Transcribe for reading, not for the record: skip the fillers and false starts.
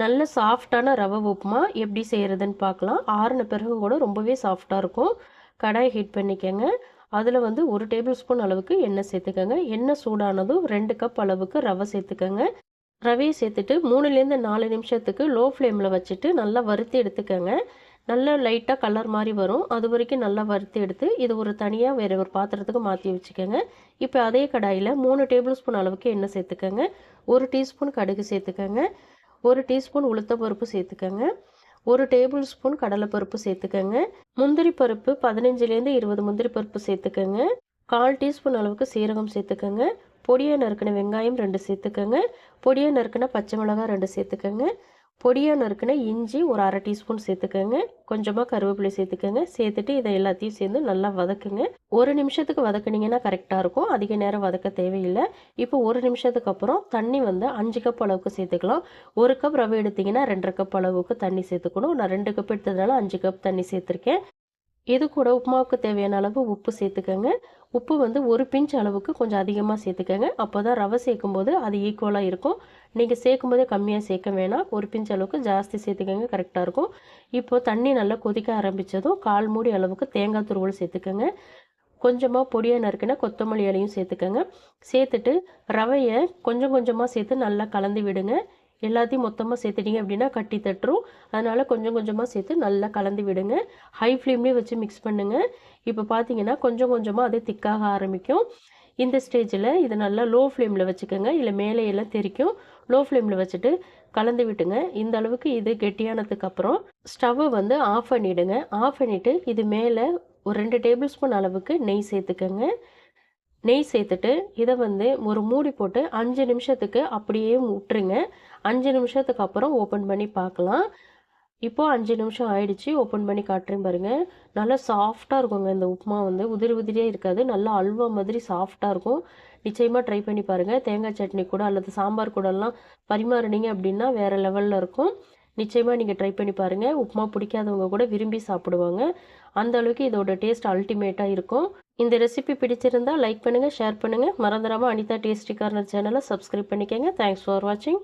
நல்ல சாஃப்டான ரவை உப்புமா எப்படி செய்கிறதுன்னு பார்க்கலாம். ஆறுன பிறகு கூட ரொம்பவே சாஃப்டாக இருக்கும். கடாய் ஹீட் பண்ணிக்கங்க. அதில் வந்து 1 டேபிள் ஸ்பூன் அளவுக்கு எண்ணெய் சேர்த்துக்கங்க. எண்ணெய் சூடானதும் 2 கப் அளவுக்கு ரவை சேர்த்துக்கங்க. ரவையை சேர்த்துட்டு 3லேருந்து 4 நிமிஷத்துக்கு லோ ஃப்ளேமில் வச்சுட்டு நல்லா வறுத்து எடுத்துக்கங்க. நல்லா லைட்டாக கலர் மாதிரி வரும். அது வரைக்கும் நல்லா வறுத்து எடுத்து இது ஒரு தனியாக வேறு ஒரு பாத்திரத்துக்கு மாற்றி வச்சுக்கோங்க. இப்போ அதே கடாயில் 3 டேபிள் ஸ்பூன் அளவுக்கு எண்ணெய் சேர்த்துக்கங்க. 1 டீஸ்பூன் கடுகு சேர்த்துக்கங்க. 1 டீஸ்பூன் உளுத்தப்பருப்பு சேர்த்துக்கங்க. 1 டேபிள் ஸ்பூன் கடலைப்பருப்பு சேர்த்துக்கங்க. முந்திரி பருப்பு 15லேருந்து 20 முந்திரி பருப்பு சேர்த்துக்கங்க. 1/4 டீஸ்பூன் அளவுக்கு சீரகம் சேர்த்துக்கங்க. பொடியாக நறுக்கின வெங்காயம் 2 சேர்த்துக்கங்க. பொடியாக நறுக்கின பச்சை மிளகாய் 2 சேர்த்துக்கங்க. பொடியாக நறுக்கின இஞ்சி ஒரு 1/2 டீஸ்பூன் சேர்த்துக்கங்க. கொஞ்சமாக கருவேப்பிலை சேர்த்துக்கங்க. சேர்த்துட்டு இதை எல்லாத்தையும் சேர்ந்து நல்லா வதக்குங்க. 1 நிமிஷத்துக்கு வதக்குனீங்கன்னா கரெக்டாக இருக்கும். அதிக நேரம் வதக்க தேவையில்லை. இப்போ 1 நிமிஷத்துக்கு அப்புறம் தண்ணி வந்து 5 கப் அளவுக்கு சேர்த்துக்கலாம். 1 கப் ரவை எடுத்திங்கன்னா 2.5 கப் அளவுக்கு தண்ணி சேர்த்துக்கணும். நான் 2 கப் எடுத்ததுனால 5 கப் தண்ணி சேர்த்துருக்கேன். இது கூட உப்புமாவுக்கு தேவையான அளவு உப்பு சேர்த்துக்கங்க. உப்பு வந்து 1 பிஞ்ச் அளவுக்கு கொஞ்சம் அதிகமாக சேர்த்துக்கங்க. அப்போ தான் ரவை சேர்க்கும்போது அது ஈக்குவலாக இருக்கும். நீங்கள் சேர்க்கும்போதே கம்மியாக சேர்க்க வேணாம். 1 பிஞ்ச் அளவுக்கு ஜாஸ்தி சேர்த்துக்கங்க, கரெக்டாக இருக்கும். இப்போது தண்ணி நல்லா கொதிக்க ஆரம்பித்ததும் 1/4 மூடி அளவுக்கு தேங்காய் துருவல் சேர்த்துக்கங்க. கொஞ்சமாக பொடியாக நறுக்கின கொத்தமல்லி இலையும் சேர்த்துக்கங்க. சேர்த்துட்டு ரவையை கொஞ்சம் கொஞ்சமாக சேர்த்து நல்லா கலந்து விடுங்க. எல்லாத்தையும் மொத்தமாக சேர்த்துட்டிங்க அப்படின்னா கட்டி தட்டுரும். அதனால் கொஞ்சம் கொஞ்சமாக சேர்த்து நல்லா கலந்து விடுங்க. ஹை ஃப்ளேம்லேயே வச்சு மிக்ஸ் பண்ணுங்கள். இப்போ பார்த்தீங்கன்னா கொஞ்சம் கொஞ்சமாக அது திக்காக ஆரம்பிக்கும். இந்த ஸ்டேஜில் இதை நல்லா லோ ஃப்ளேமில் வச்சுக்கோங்க. இல்லை மேலே எல்லாம் தெரிக்கும். லோ ஃப்ளேமில் வச்சுட்டு கலந்து விட்டுங்க. இந்த அளவுக்கு இது கெட்டியானதுக்கப்புறம் ஸ்டவ்வை வந்து ஆஃப் பண்ணிவிடுங்க. ஆஃப் பண்ணிவிட்டு இது மேலே ஒரு 2 டேபிள் ஸ்பூன் அளவுக்கு நெய் சேர்த்துக்கங்க. நெய் சேர்த்துட்டு இதை வந்து ஒரு மூடி போட்டு 5 நிமிஷத்துக்கு அப்படியே விட்டுருங்க. 5 நிமிஷத்துக்கு அப்புறம் ஓப்பன் பண்ணி பார்க்கலாம். இப்போது 5 நிமிஷம் ஆயிடுச்சு. ஓப்பன் பண்ணி காட்டுறேன் பாருங்கள். நல்லா சாஃப்டாக இருக்குங்க. இந்த உப்புமா வந்து உதிரி உதிரியாக இருக்காது. நல்லா அல்வா மாதிரி சாஃப்டாக இருக்கும். நிச்சயமாக ட்ரை பண்ணி பாருங்கள். தேங்காய் சட்னி கூட அல்லது சாம்பார் கூடலாம் பரிமாறினீங்க அப்படின்னா வேறு லெவலில் இருக்கும். நிச்சயமாக நீங்கள் ட்ரை பண்ணி பாருங்கள். உப்புமா பிடிக்காதவங்க கூட விரும்பி சாப்பிடுவாங்க. அந்த அளவுக்கு இதோட டேஸ்ட் அல்டிமேட்டாக இருக்கும். இந்த ரெசிபி பிடிச்சிருந்தால் லைக் பண்ணுங்கள், ஷேர் பண்ணுங்கள். மறந்துடாமல் அனிதா டேஸ்டி கார்னர் சேனலை சப்ஸ்கிரைப் பண்ணிக்கோங்க. தேங்க்ஸ் ஃபார் வாட்சிங்.